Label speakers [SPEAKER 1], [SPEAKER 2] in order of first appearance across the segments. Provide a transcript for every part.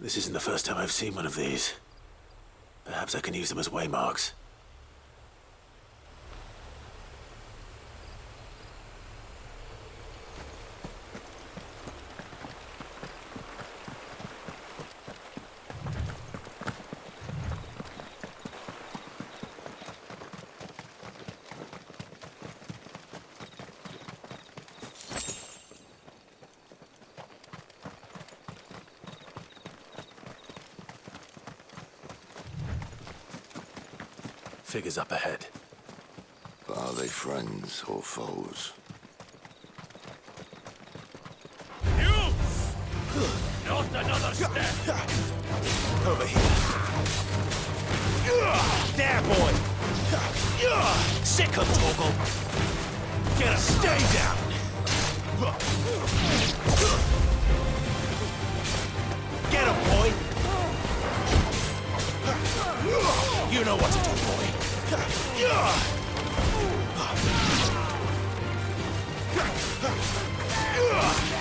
[SPEAKER 1] This isn't the first time I've seen one of these. Perhaps I can use them as waymarks. Figures up ahead.
[SPEAKER 2] Are they friends or foes?
[SPEAKER 3] You! Not another step!
[SPEAKER 1] Over here.
[SPEAKER 3] There, boy! Sick of Toggle! Get him! Stay down! Get him, boy! You know what to do, boy!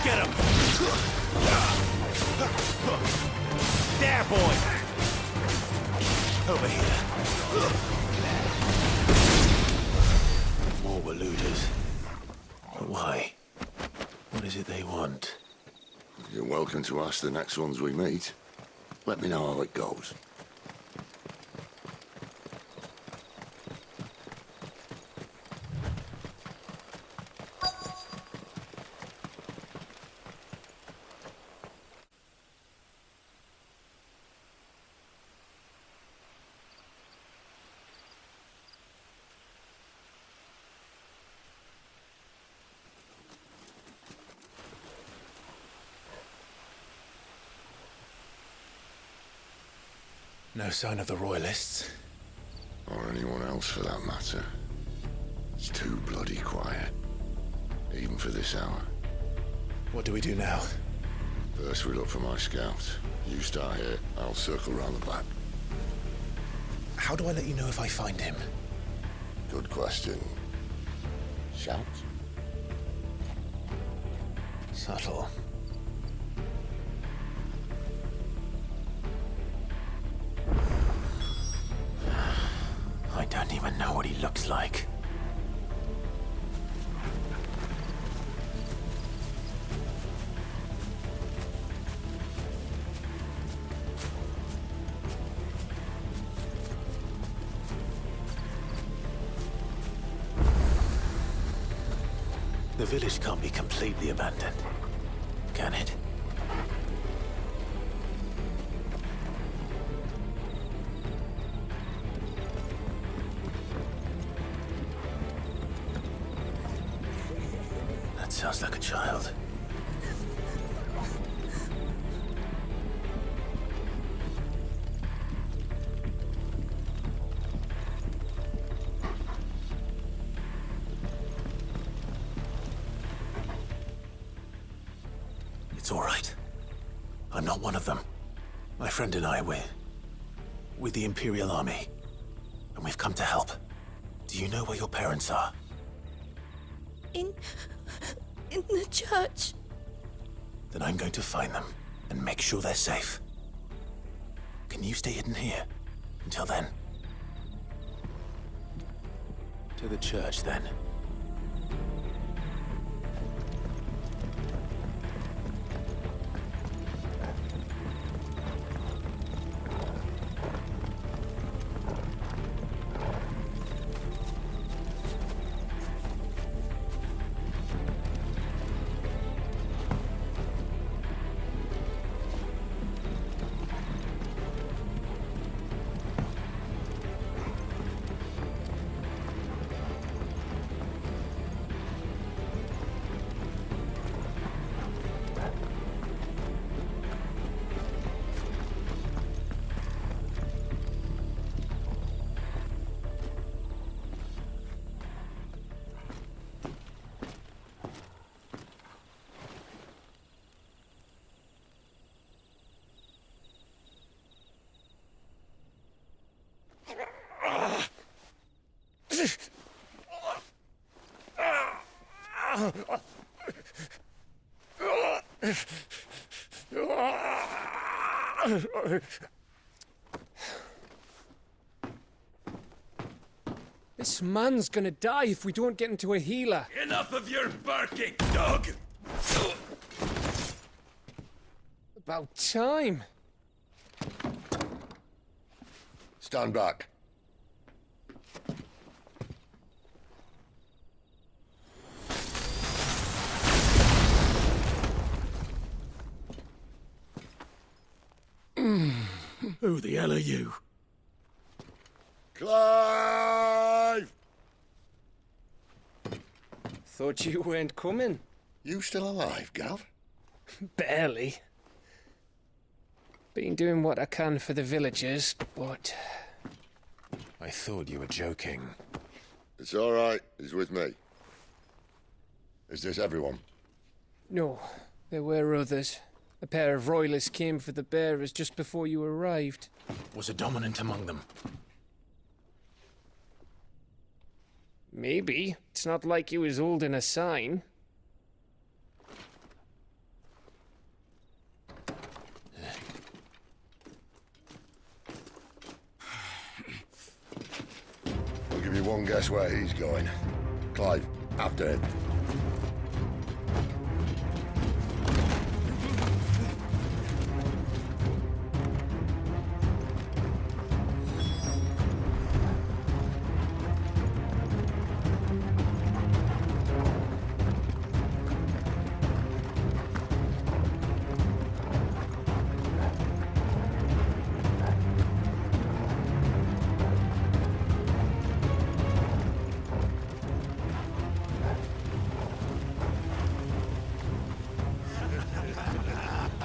[SPEAKER 3] Get him! There, boy!
[SPEAKER 1] Over here. More were looters. But why? What is it they want?
[SPEAKER 2] You're welcome to ask the next ones we meet. Let me know how it goes.
[SPEAKER 1] No sign of the Royalists.
[SPEAKER 2] Or anyone else for that matter. It's too bloody quiet. Even for this hour.
[SPEAKER 1] What do we do now?
[SPEAKER 2] First we look for my scout. You start here, I'll circle round the back.
[SPEAKER 1] How do I let you know if I find him?
[SPEAKER 2] Good question. Shout?
[SPEAKER 1] Subtle. I don't even know what he looks like. The village can't be completely abandoned, can it? That sounds like a child. It's all right. I'm not one of them. My friend and I, we're with the Imperial Army. And we've come to help. Do you know where your parents are?
[SPEAKER 4] In the church.
[SPEAKER 1] Then I'm going to find them and make sure they're safe. Can you stay hidden here until then? To the church, then.
[SPEAKER 5] This man's gonna die if we don't get into a healer.
[SPEAKER 3] Enough of your barking, dog!
[SPEAKER 5] About time.
[SPEAKER 2] Stand back.
[SPEAKER 1] Who the hell are you?
[SPEAKER 2] Clive!
[SPEAKER 5] Thought you weren't coming.
[SPEAKER 2] You still alive, Gav?
[SPEAKER 5] Barely. Been doing what I can for the villagers, but...
[SPEAKER 1] I thought you were joking.
[SPEAKER 2] It's all right. He's with me. Is this everyone?
[SPEAKER 5] No, there were others. A pair of royalists came for the bearers just before you arrived.
[SPEAKER 1] Was a dominant among them?
[SPEAKER 5] Maybe. It's not like he was holding a sign.
[SPEAKER 2] I'll give you one guess where he's going. Clive, after him.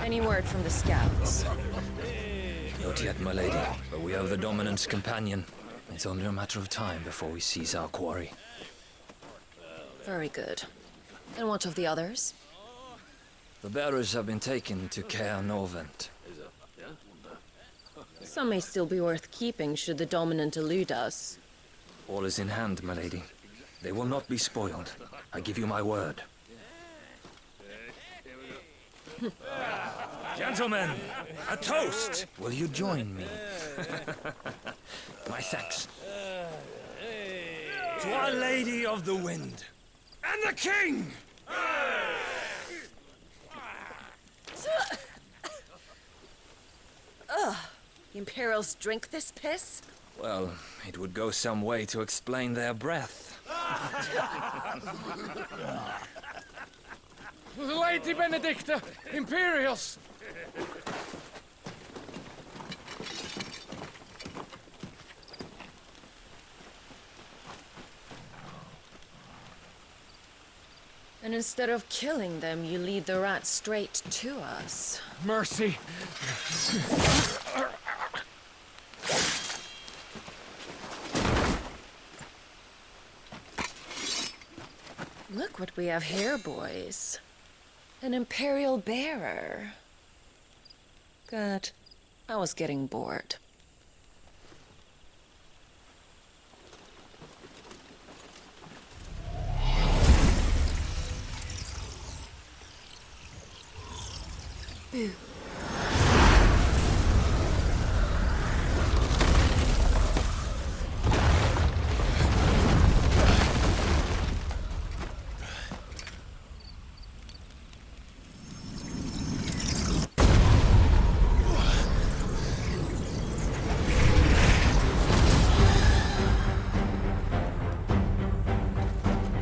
[SPEAKER 6] Any word from the scouts?
[SPEAKER 7] Not yet, my lady, but we have the Dominant's companion. It's only a matter of time before we seize our quarry.
[SPEAKER 6] Very good. And what of the others?
[SPEAKER 7] The bearers have been taken to Caer Novent.
[SPEAKER 6] Some may still be worth keeping should the Dominant elude us.
[SPEAKER 7] All is in hand, my lady. They will not be spoiled. I give you my word. Gentlemen, a toast! Will you join me? My thanks. To Our Lady of the Wind and the King!
[SPEAKER 6] The Imperials drink this piss?
[SPEAKER 7] Well, it would go some way to explain their breath.
[SPEAKER 5] Lady Benedicta! Imperials!
[SPEAKER 6] And instead of killing them, you lead the rats straight to us.
[SPEAKER 5] Mercy!
[SPEAKER 6] Look what we have here, boys. An Imperial bearer. Good. I was getting bored. Boo.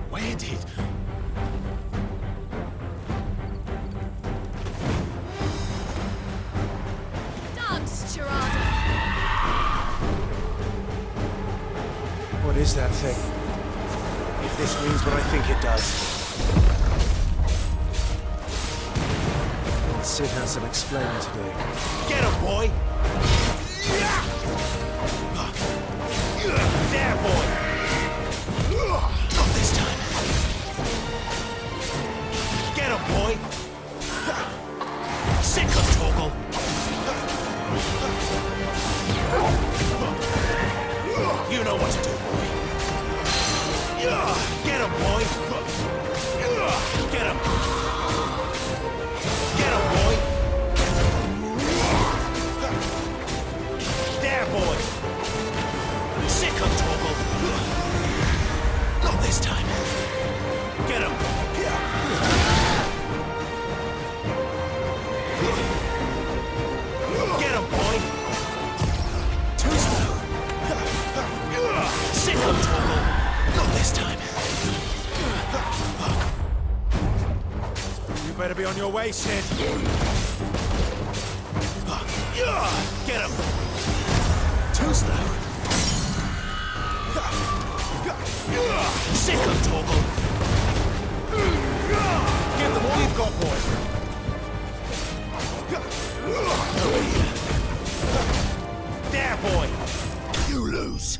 [SPEAKER 1] Where did... What is that thing? If this means what I think it does. Sid has some explaining to do. Get him, boy! There, boy! Not this time. Get him, boy! Sick of Torgal! You know what to do, boy. Get him, boy! Get him! Get him, boy!
[SPEAKER 3] Not this time. Get him! Get him, boy! Too slow. Sick him, Torgal! Not this time. You better be on your way, Sid. Get him! Too slow. Sick him, Torgal! Give them all you've got, boy! There, boy! You lose.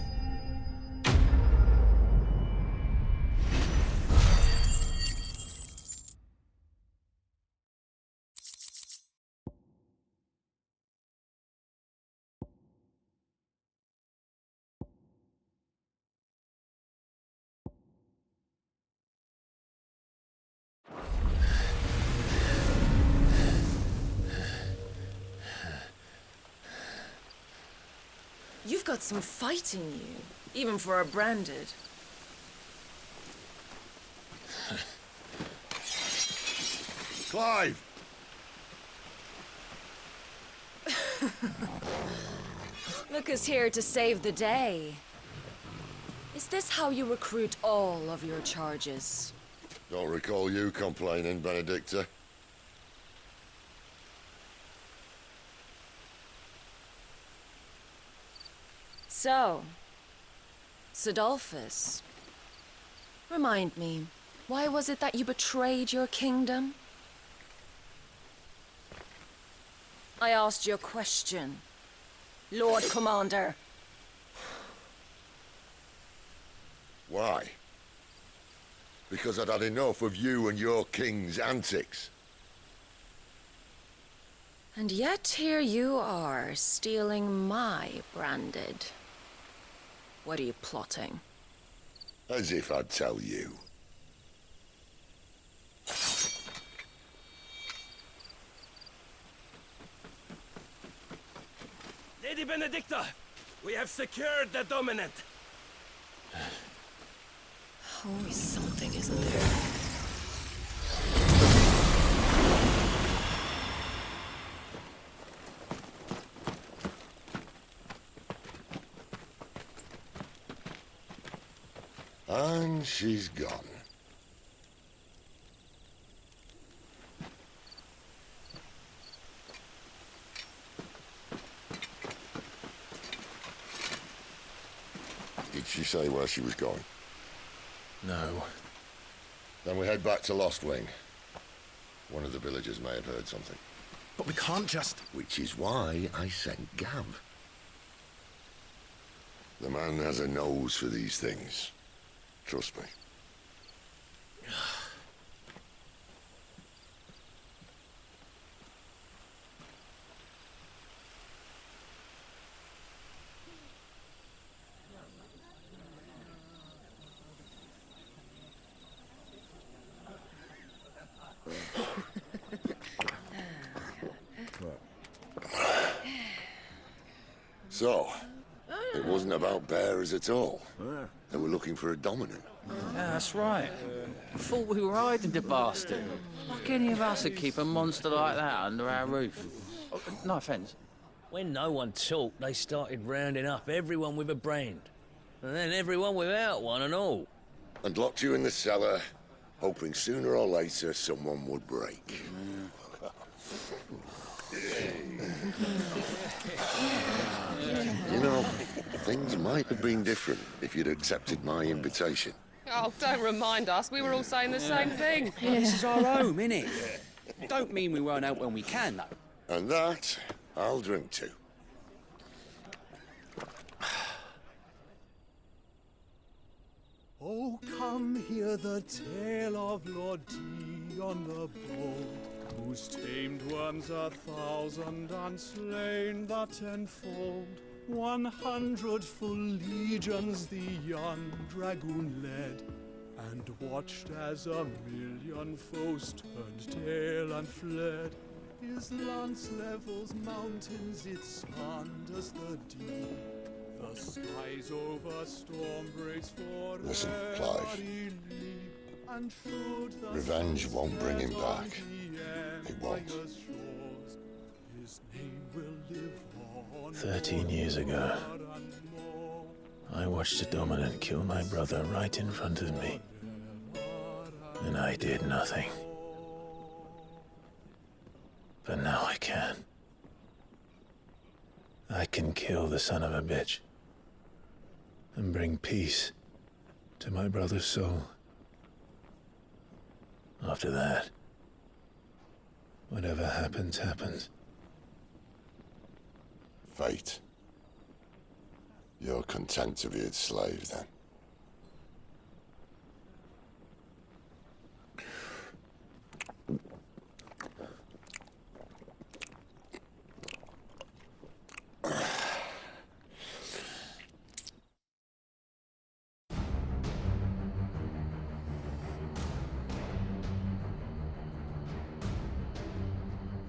[SPEAKER 6] You've got some fight in you, even for a branded.
[SPEAKER 2] Clive!
[SPEAKER 6] Look who's here to save the day. Is this how you recruit all of your charges?
[SPEAKER 2] Don't recall you complaining, Benedicta.
[SPEAKER 6] So, Sidolphus, remind me, why was it that you betrayed your kingdom? I asked you a question, Lord Commander.
[SPEAKER 2] Why? Because I'd had enough of you and your king's antics.
[SPEAKER 6] And yet here you are, stealing my branded. What are you plotting?
[SPEAKER 2] As if I'd tell you.
[SPEAKER 3] Lady Benedicta, we have secured the dominant.
[SPEAKER 6] Always something, isn't there?
[SPEAKER 2] And she's gone. Did she say where she was going?
[SPEAKER 1] No.
[SPEAKER 2] Then we head back to Lost Wing. One of the villagers may have heard something.
[SPEAKER 1] But we can't just...
[SPEAKER 2] Which is why I sent Gav. The man has a nose for these things. Trust me. So, it wasn't about bearers at all. They were looking for a dominant.
[SPEAKER 8] Yeah, that's right. I thought we were hiding the bastard. Like any of us would keep a monster like that under our roof. Oh, no offence.
[SPEAKER 9] When no one talked, they started rounding up everyone with a brand. And then everyone without one and all.
[SPEAKER 2] And locked you in the cellar, hoping sooner or later someone would break. You know, things might have been different if you'd accepted my invitation.
[SPEAKER 10] Oh, don't remind us. We were all saying the same thing.
[SPEAKER 8] This is our home, innit? Don't mean we won't out when we can, though.
[SPEAKER 2] And that, I'll drink to.
[SPEAKER 11] Oh, come hear the tale of Lord Dion the Bold, whose tamed worms 1,000 and slain the tenfold. 100 full legions the young dragoon led, and watched as 1,000,000 foes turned tail and fled. His lance levels mountains, it sanders the deep. The skies over storm breaks for
[SPEAKER 2] Listen, Clive.
[SPEAKER 11] and should the
[SPEAKER 2] Revenge won't bring him
[SPEAKER 11] sunset on
[SPEAKER 2] back.
[SPEAKER 11] the
[SPEAKER 2] It won't.
[SPEAKER 11] empire's shores, his name will live on
[SPEAKER 1] 13 years ago,
[SPEAKER 11] more and more.
[SPEAKER 1] I watched a dominant kill my brother right in front of me. And I did nothing. But now I can. I can kill the son of a bitch. And bring peace to my brother's soul. After that, whatever happens, happens.
[SPEAKER 2] Fate. You're content to be its slave, then?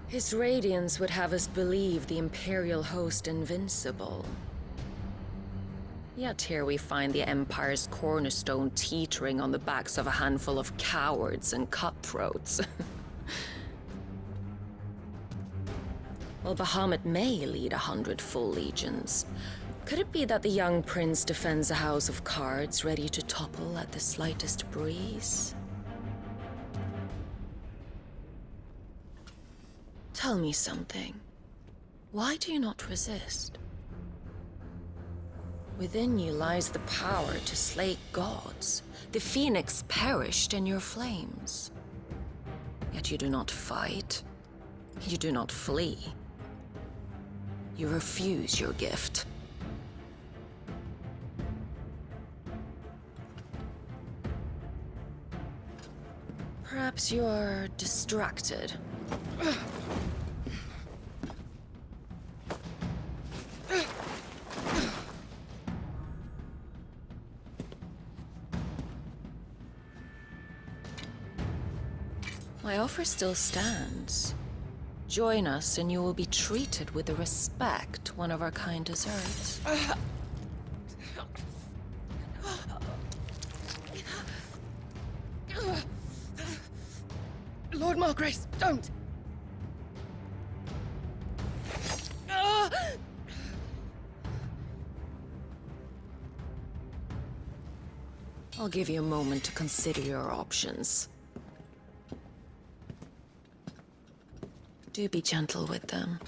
[SPEAKER 6] His radiance would have us believe the Imperial host invincible. Yet here we find the Empire's cornerstone teetering on the backs of a handful of cowards and cutthroats. While Bahamut may lead 100 full legions, could it be that the young prince defends a house of cards ready to topple at the slightest breeze? Tell me something. Why do you not resist? Within you lies the power to slay gods. The phoenix perished in your flames. Yet you do not fight. You do not flee. You refuse your gift. Perhaps you are distracted. My offer still stands. Join us and you will be treated with the respect one of our kind deserves.
[SPEAKER 10] Lord Margrace, don't!
[SPEAKER 6] I'll give you a moment to consider your options. Do be gentle with them.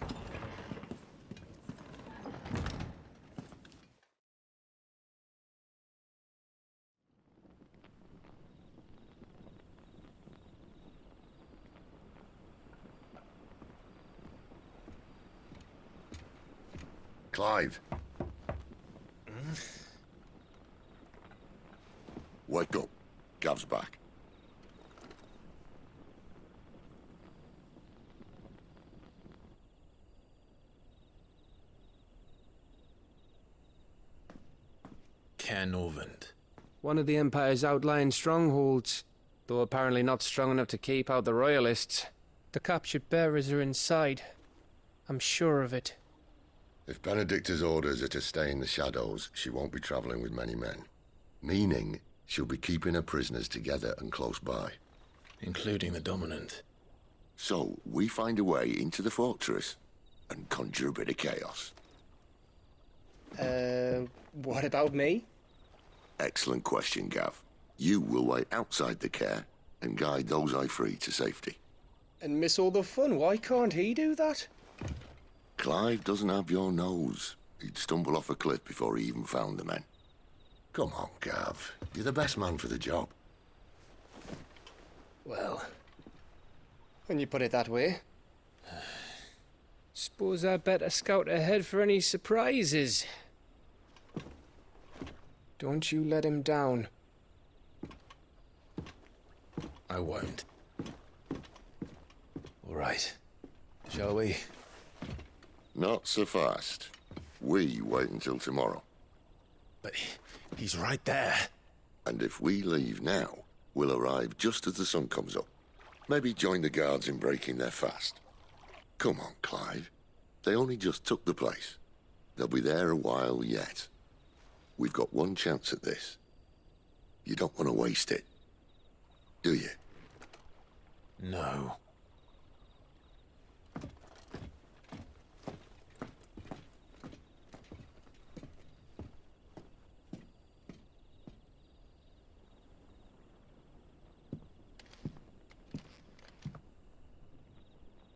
[SPEAKER 2] Clive. Wake up. Gav's back.
[SPEAKER 1] Canovant.
[SPEAKER 5] One of the Empire's outlying strongholds, though apparently not strong enough to keep out the Royalists. The captured bearers are inside. I'm sure of it.
[SPEAKER 2] If Benedicta's orders are to stay in the shadows, she won't be traveling with many men. Meaning, she'll be keeping her prisoners together and close by.
[SPEAKER 1] Including the dominant.
[SPEAKER 2] So, we find a way into the fortress and conjure a bit of chaos.
[SPEAKER 5] What about me?
[SPEAKER 2] Excellent question, Gav. You will wait outside the care and guide those I free to safety.
[SPEAKER 5] And miss all the fun. Why can't he do that?
[SPEAKER 2] Clive doesn't have your nose. He'd stumble off a cliff before he even found the men. Come on, Gav. You're the best man for the job.
[SPEAKER 5] Well, when you put it that way. Suppose I'd better scout ahead for any surprises. Don't you let him down.
[SPEAKER 1] I won't. All right. Shall we?
[SPEAKER 2] Not so fast. We wait until tomorrow.
[SPEAKER 1] But he's right there.
[SPEAKER 2] And if we leave now, we'll arrive just as the sun comes up. Maybe join the guards in breaking their fast. Come on, Clive. They only just took the place. They'll be there a while yet. We've got one chance at this. You don't want to waste it, do you?
[SPEAKER 1] No.